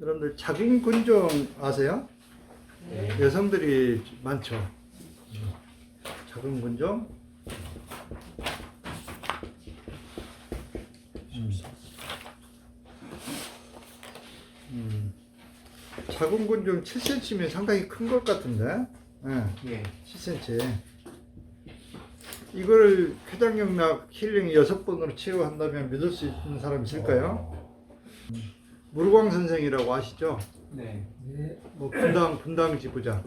여러분들 자궁근종 아세요? 네. 여성들이 많죠. 자궁근종. 자궁근종 7cm면 상당히 큰 것 같은데. 예. 7cm. 이걸 췌장경락 힐링 6번으로 치료한다면 믿을 수 있는 사람이 있을까요? 무르광 선생이라고 아시죠? 네. 뭐 분당 지부장.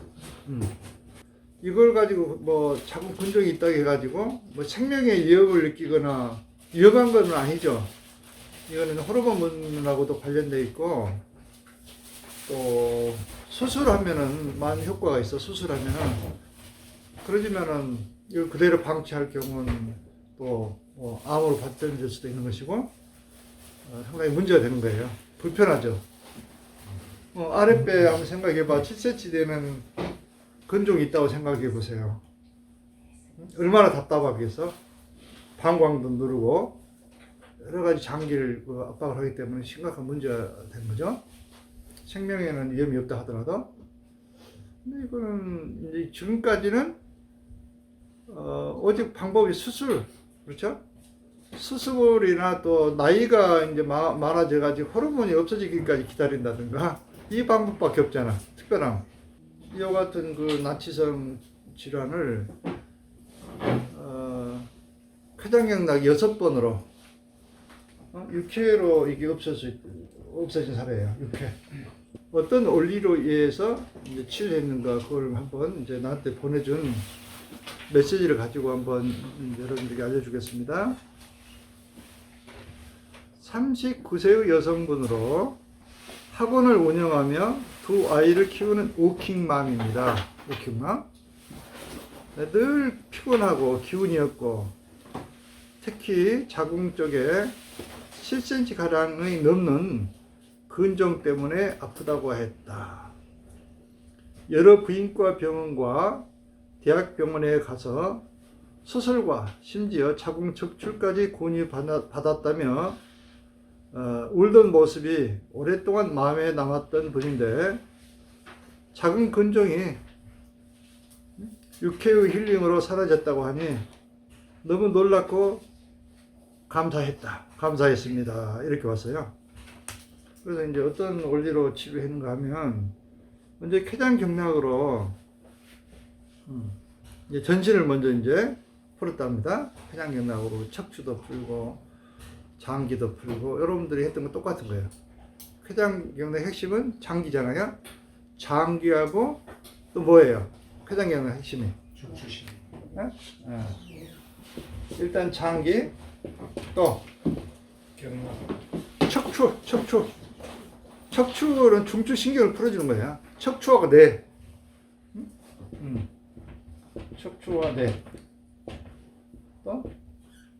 이걸 가지고 뭐 자궁 근종이 있다고 해가지고 뭐 생명의 위협을 느끼거나 위험한 건 아니죠. 이거는 호르몬하고도 관련돼 있고 또 수술하면은 많은 효과가 있어. 수술하면은 그러지만은 이걸 그대로 방치할 경우는 또뭐 암으로 발전될 수도 있는 것이고 상당히 문제가 되는 거예요. 불편하죠. 아랫배 한번 생각해봐. 7cm 되는 근종이 있다고 생각해 보세요. 얼마나 답답하겠어? 방광도 누르고 여러 가지 장기를 압박을 하기 때문에 심각한 문제가 되는 거죠. 생명에는 위험이 없다 하더라도. 근데 이거는 이제 지금까지는 오직 방법이 수술, 그렇죠? 수술이나 또 나이가 이제 많아져 가지고 호르몬이 없어지기까지 기다린다든가 이 방법밖에 없잖아. 특별한 이와 같은 그 난치성 질환을 췌장경락 6번으로 6회로 이게 없어진 사례예요. 6회. 어떤 원리로 의해서 이제 치료했는가 그걸 한번 이제 나한테 보내준 메시지를 가지고 한번 여러분들에게 알려주겠습니다. 39세의 여성분으로 학원을 운영하며 두 아이를 키우는 워킹맘입니다. 워킹맘. 늘 피곤하고 기운이 없고 특히 자궁 쪽에 7cm가량의 넘는 근종 때문에 아프다고 했다. 여러 부인과 병원과 대학병원에 가서 수술과 심지어 자궁 척출까지 권유받았다며 울던 모습이 오랫동안 마음에 남았던 분인데 자궁 근종이 6회의 힐링으로 사라졌다고 하니 너무 놀랍고 감사했습니다. 이렇게 왔어요. 그래서 이제 어떤 원리로 치료했는가 하면 먼저 췌장경락으로 이제 전신을 먼저 이제 풀었답니다. 췌장경락으로 척추도 풀고 장기도 풀고 여러분들이 했던 건 똑같은 거예요. 췌장경락 핵심은 장기잖아요. 장기하고 또 뭐예요? 췌장경락 핵심이 중추신. 일단 장기 또 경락. 척추는 중추신경을 풀어주는 거야. 척추하고 뇌. 척추와 뇌. 또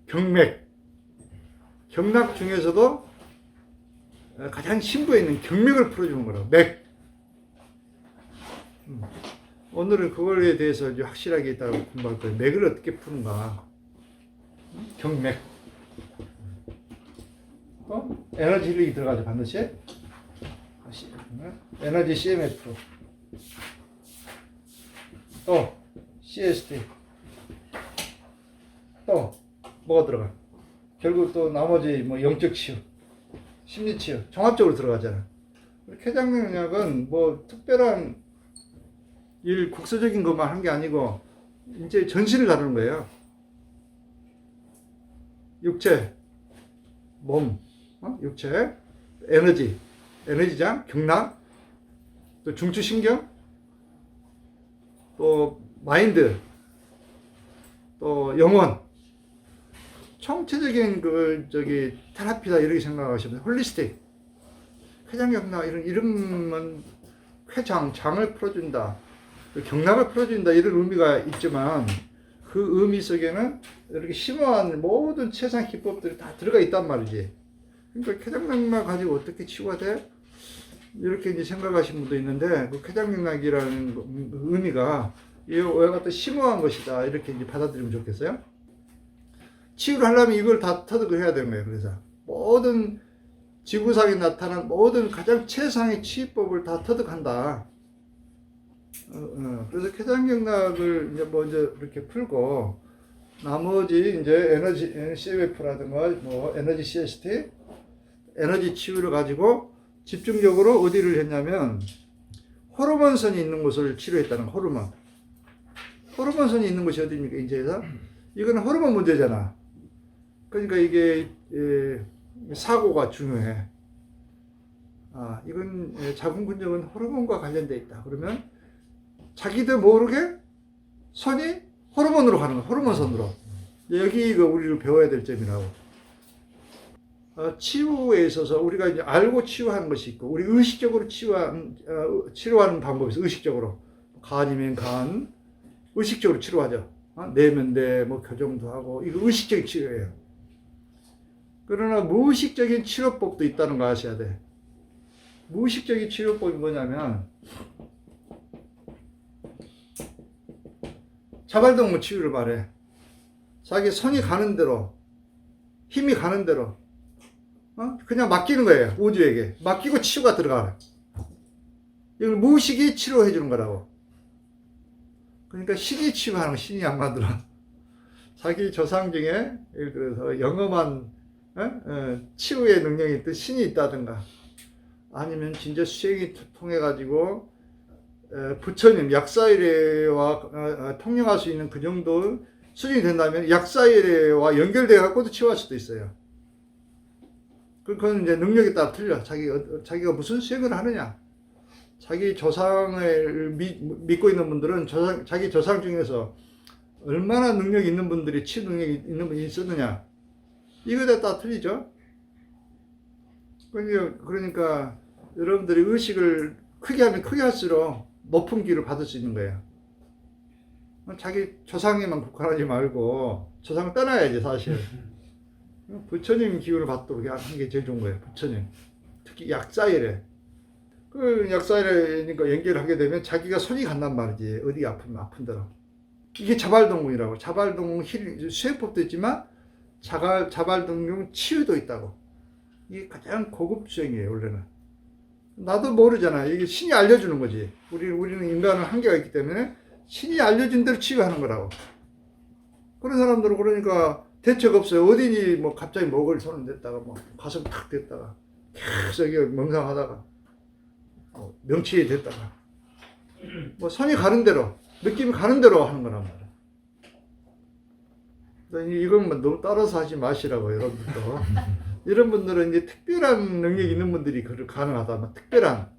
경맥. 경락 중에서도 가장 심부에 있는 경맥을 풀어주는 거라고. 맥. 오늘은 그거에 대해서 이제 확실하게 있다고 공부할 거예요. 맥을 어떻게 푸는가. 경맥. 또 에너지 힐링이 들어가죠. 반드시. 에너지 CMF. 또 CST. 또 뭐가 들어가? 결국 또 나머지 뭐 영적 치유, 심리 치유, 종합적으로 들어가잖아. 췌장경락은 뭐 특별한 국소적인 것만 한 게 아니고 이제 전신을 다루는 거예요. 육체, 몸, 육체, 에너지장, 경락, 또 중추신경, 또 마인드, 또 영혼. 총체적인 테라피다 이렇게 생각하시면 홀리스틱. 췌장경락 이런 이름은 장을 풀어준다, 경락을 풀어준다 이런 의미가 있지만 그 의미 속에는 이렇게 심오한 모든 세상 기법들이 다 들어가 있단 말이지. 그러니까 췌장경락 가지고 어떻게 치유가 돼? 이렇게 이제 생각하시는 분도 있는데 그 췌장경락이라는 의미가 이와 같은 심오한 것이다 이렇게 이제 받아들이면 좋겠어요. 치유를 하려면 이걸 다 터득을 해야 되는 거예요. 그래서 모든 지구상에 나타난 모든 가장 최상의 치유법을 다 터득한다. 그래서 쾌장경락을 이제 먼저 이렇게 풀고, 나머지 이제 에너지 CF라든가 뭐 에너지 CST, 에너지 치유를 가지고 집중적으로 어디를 했냐면 호르몬선이 있는 곳을 치료했다는 거야. 호르몬선이 있는 곳이 어디입니까? 인체에서 이거는 호르몬 문제잖아. 그러니까 이게 사고가 중요해. 이건 자궁근적은 호르몬과 관련돼 있다. 그러면 자기도 모르게 선이 호르몬으로 가는 거야. 호르몬선으로. 여기가 우리를 배워야 될 점이라고. 치유에 있어서 우리가 이제 알고 치유하는 것이 있고, 우리 의식적으로 치료하는 방법이 있어. 의식적으로. 간이면 간, 의식적으로 치료하죠. 뇌면 뇌, 뭐 교정도 하고, 이거 의식적인 치료예요. 그러나 무의식적인 치료법도 있다는 거 아셔야 돼. 무의식적인 치료법이 뭐냐면, 자발동무 치유를 말해. 자기 손이 가는 대로, 힘이 가는 대로, 그냥 맡기는 거예요. 우주에게. 맡기고 치유가 들어가. 이걸 무의식이 치료해 주는 거라고. 그러니까 신이 치유하는 거, 신이 안 만들어. 자기 조상 중에, 예를 들어서 영험한 치유의 능력이 있듯 신이 있다든가, 아니면 진짜 수행이 통해가지고, 부처님, 약사일회와 통용할 수 있는 그 정도 수준이 된다면 약사일회와 연결돼갖고도 치유할 수도 있어요. 그건 이제 능력에 따라 틀려. 자기가 무슨 수행을 하느냐. 자기 조상을 믿고 있는 분들은 자기 조상 중에서 얼마나 능력이 있는 분들이 치유 능력이 있는 분이 있었느냐. 이거에 따라 틀리죠. 그러니까 여러분들이 의식을 크게 하면 크게 할수록 높은 기를 받을 수 있는 거예요. 자기 조상에만 국한하지 말고 조상을 떠나야지 사실. 부처님 기운을 받도록 하는 게 제일 좋은 거예요. 부처님. 특히 약사일에. 그 약사일에니까 연결을 하게 되면 자기가 손이 간단 말이지. 어디가 아프면 아픈 대로. 이게 자발동궁이라고. 자발동궁 수행법도 있지만 자발동궁 치유도 있다고. 이게 가장 고급 수행이에요. 원래는. 나도 모르잖아. 이게 신이 알려주는 거지. 우리는 인간은 한계가 있기 때문에 신이 알려준 대로 치유하는 거라고. 그런 사람들은 그러니까 대책 없어요. 어디니 뭐 갑자기 목을 손을 댔다가 뭐 가슴 탁 댔다가 계속 명상하다가 명치에 댔다가 뭐 손이 가는 대로 느낌이 가는 대로 하는 거란 말이야. 이건 너무 따라서 하지 마시라고 여러분들도. 이런 분들은 이제 특별한 능력이 있는 분들이 가능하다. 특별한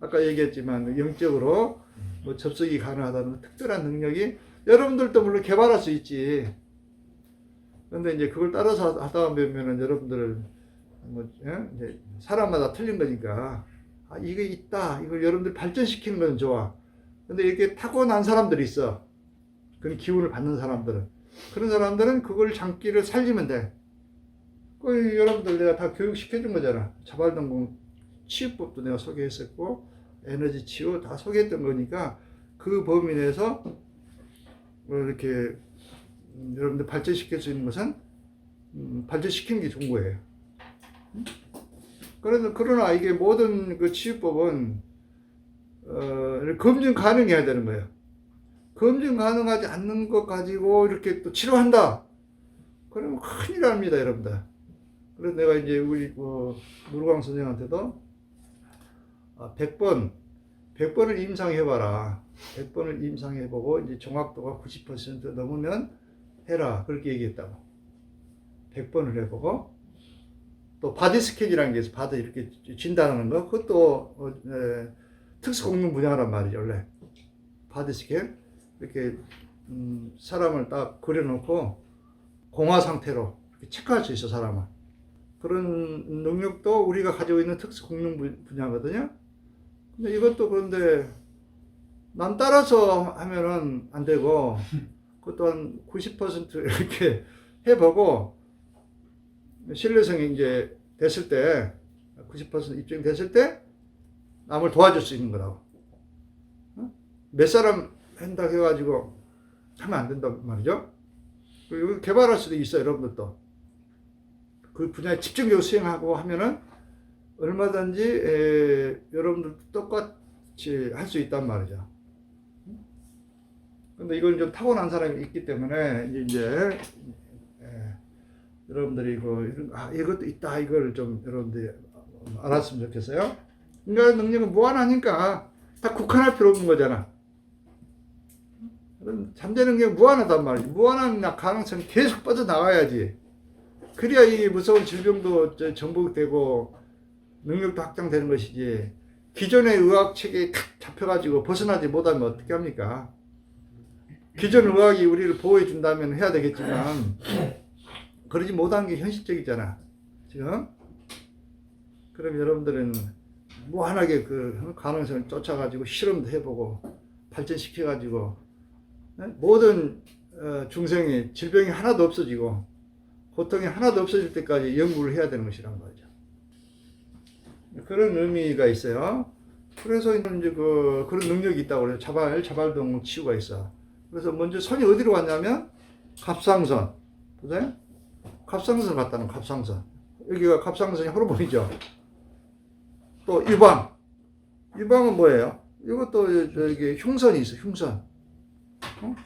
아까 얘기했지만 영적으로 뭐 접속이 가능하다는 특별한 능력이 여러분들도 물론 개발할 수 있지. 그런데 이제 그걸 따라서 하다 보면은 여러분들은 뭐 이제 사람마다 틀린 거니까 이게 있다. 이걸 여러분들 발전시키는 건 좋아. 근데 이렇게 타고난 사람들이 있어. 그런 기운을 받는 사람들은. 그런 사람들은 그걸 장기를 살리면 돼. 그 여러분들 내가 다 교육시켜준 거잖아. 자발동궁 치유법도 내가 소개했었고 에너지 치유 다 소개했던 거니까 그 범위 내에서 이렇게 여러분들 발전시킬 수 있는 것은 발전시키는 게 좋은 거예요. 그러나 이게 모든 그 치유법은 검증 가능해야 되는 거예요. 검증 가능하지 않는 것 가지고 이렇게 또 치료한다. 그러면 큰일 납니다, 여러분들. 그래서 내가 이제 우리 무르광 선생한테도 100번을 임상해봐라. 100번을 임상해보고 이제 정확도가 90% 넘으면 해라. 그렇게 얘기했다고. 100번을 해보고 또 바디 스캔이라는 게 있어. 바디 이렇게 진단하는 거. 그것도 특수 공룡 분야란 말이죠. 원래 바디 스캔 이렇게 사람을 딱 그려놓고 공화 상태로 체크할 수 있어. 사람을. 그런 능력도 우리가 가지고 있는 특수 공룡 분야거든요. 근데 이것도 그런데 남 따라서 하면은 안 되고 그것도 한 90% 이렇게 해보고 신뢰성이 이제 됐을 때 90% 입증이 됐을 때 남을 도와줄 수 있는 거라고. 몇 사람 한다 해가지고 하면 안 된단 말이죠. 그리고 개발할 수도 있어요. 여러분들도 그 분야에 집중적으로 수행하고 하면은 얼마든지 여러분들 똑같이 할 수 있단 말이죠. 근데 이걸 좀 타고난 사람이 있기 때문에 이제 여러분들이 이것도 있다 이걸 좀 여러분들이 알았으면 좋겠어요. 인간의 능력은 무한하니까 다 국한할 필요 없는 거잖아. 잠재 능력이 무한하단 말이지. 무한한 가능성이 계속 뻗어나가야지. 그래야 이 무서운 질병도 정복되고 능력도 확장되는 것이지. 기존의 의학 체계에 탁 잡혀가지고 벗어나지 못하면 어떻게 합니까? 기존 의학이 우리를 보호해 준다면 해야 되겠지만 그러지 못한 게 현실적이잖아. 지금. 그럼 여러분들은 무한하게 그 가능성을 쫓아가지고 실험도 해보고 발전시켜가지고 모든 중생이 질병이 하나도 없어지고 고통이 하나도 없어질 때까지 연구를 해야 되는 것이란 말이죠. 그런 의미가 있어요. 그래서 이제 그런 능력이 있다고 그래요. 자발동 치유가 있어. 그래서 먼저 선이 어디로 갔냐면 갑상선. 보세요. 갑상선 갔다는 갑상선. 여기가 갑상선이 호르몬이죠. 또 유방. 유방은 뭐예요? 이것도 저기 흉선이 있어. 흉선.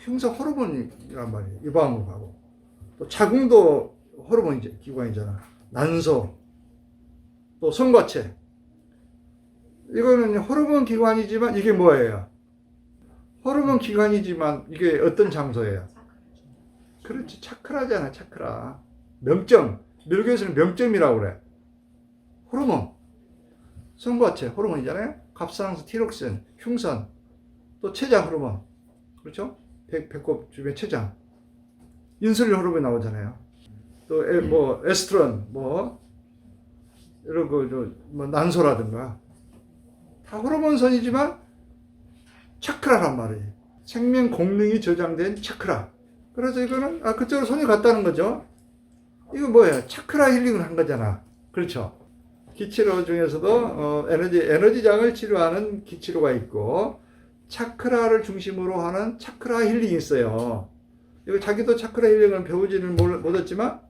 흉선 호르몬이란 말이에요. 유방으로 가고. 또 자궁도 호르몬 기관이잖아. 난소. 또 성과체. 이거는 호르몬 기관이지만 이게 뭐예요? 호르몬 기관이지만 이게 어떤 장소예요? 그렇지. 차크라잖아. 차크라. 명점. 밀교에서는 명점이라고 그래. 호르몬. 성과체 호르몬이잖아요. 갑상선, 티록신, 흉선. 또 췌장 호르몬. 그렇죠? 배꼽 주변 췌장. 인슐린 호르몬이 나오잖아요. 또 에스트론 이런 거 난소라든가 다 호르몬선이지만 차크라란 말이에요. 생명 공능이 저장된 차크라. 그래서 이거는 그쪽으로 손이 갔다는 거죠. 이거 뭐예요? 차크라 힐링을 한 거잖아. 그렇죠? 기치료 중에서도 에너지장을 치료하는 기치료가 있고 차크라를 중심으로 하는 차크라 힐링이 있어요. 이거 자기도 차크라 힐링을 배우지는 못했지만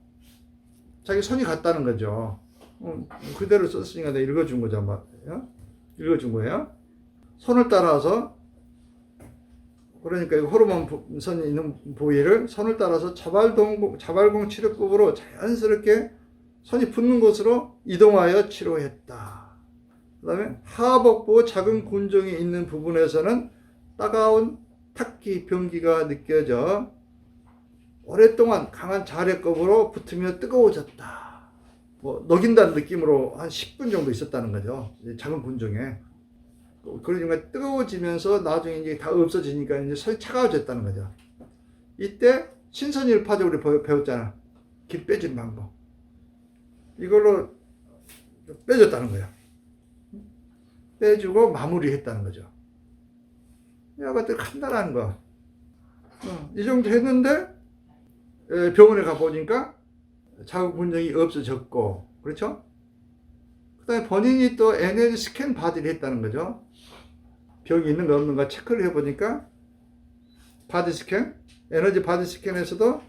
자기 손이 갔다는 거죠. 그대로 썼으니까 내가 읽어준 거잖아. 읽어준 거예요. 손을 따라서 그러니까 호르몬 선이 있는 부위를 손을 따라서 자발공 치료법으로 자연스럽게 손이 붙는 곳으로 이동하여 치료했다. 그 다음에 하복부 작은 군종이 있는 부분에서는 따가운 탁기 병기가 느껴져 오랫동안 강한 자력겁으로 붙으며 뜨거워졌다. 녹인다는 느낌으로 한 10분 정도 있었다는 거죠. 작은 군종에. 그러니까 뜨거워지면서 나중에 이제 다 없어지니까 이제 손이 차가워졌다는 거죠. 이때 신선일파죠. 우리 배웠잖아. 길 빼지는 방법. 이걸로 빼줬다는 거야. 빼주고 마무리했다는 거죠. 이것들 간단한 거. 이 정도 했는데 병원에 가보니까 자궁 군종이 없어졌고, 그렇죠? 그 다음에 본인이 또 에너지 스캔 바디를 했다는 거죠. 병이 있는가 없는가 체크를 해보니까 바디 스캔, 에너지 바디 스캔에서도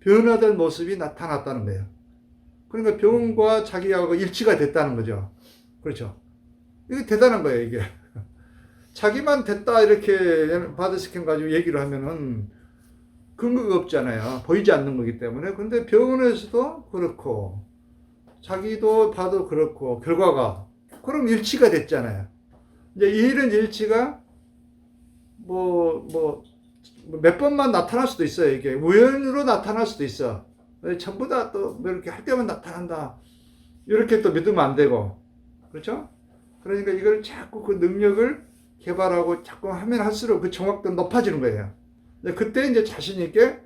변화된 모습이 나타났다는 거예요. 그러니까 병과 자기하고 일치가 됐다는 거죠. 그렇죠? 이게 대단한 거예요, 이게. 자기만 됐다, 이렇게 바디 스캔 가지고 얘기를 하면은 근거가 없잖아요. 보이지 않는 거기 때문에. 근데 병원에서도 그렇고, 자기도 봐도 그렇고, 결과가. 그럼 일치가 됐잖아요. 이제 이런 일치가 몇 번만 나타날 수도 있어요. 이게 우연으로 나타날 수도 있어. 전부 다 또 이렇게 할 때만 나타난다. 이렇게 또 믿으면 안 되고. 그렇죠? 그러니까 이걸 자꾸 그 능력을 개발하고 자꾸 하면 할수록 그 정확도가 높아지는 거예요. 그때 이제 자신 있게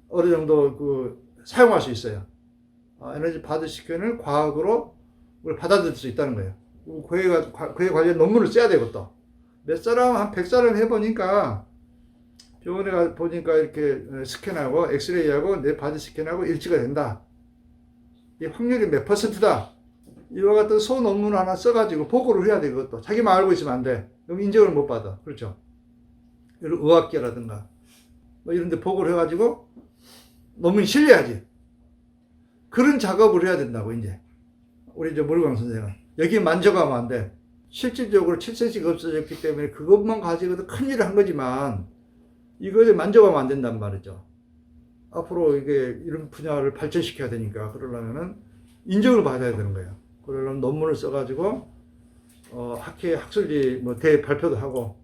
어느 정도 사용할 수 있어요. 에너지 바디 스캔을 과학으로 우리 받아들일 수 있다는 거예요. 그에 관련 논문을 써야 되고 또. 몇 사람, 한 100사람 해보니까 병원에 가 보니까 이렇게 스캔하고 엑스레이하고 내 바디 스캔하고 일치가 된다. 이 확률이 몇 %다. 이와 같은 소논문 하나 써가지고 보고를 해야 돼, 그것도. 자기만 알고 있으면 안 돼. 그럼 인정을 못 받아. 그렇죠? 의학계라든가 이런 데 보고를 해가지고 논문이 실려야지. 그런 작업을 해야 된다고, 이제. 우리 이제 몰광 선생은 여기 만져가면 안 돼. 실질적으로 7cm가 없어졌기 때문에 그것만 가지고도 큰일을 한 거지만 이거를 만져가면 안 된단 말이죠. 앞으로 이게 이런 분야를 발전시켜야 되니까 그러려면은 인정을 받아야 되는 거예요. 그러려면 논문을 써가지고 학회 학술지 뭐 대 발표도 하고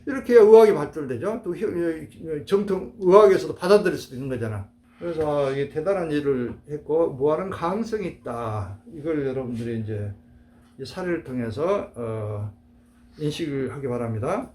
이렇게 해야 의학이 발달되죠. 또 정통 의학에서도 받아들일 수도 있는 거잖아. 그래서 이게 대단한 일을 했고 무한한 가능성이 있다. 이걸 여러분들이 이제 이 사례를 통해서 인식을 하기 바랍니다.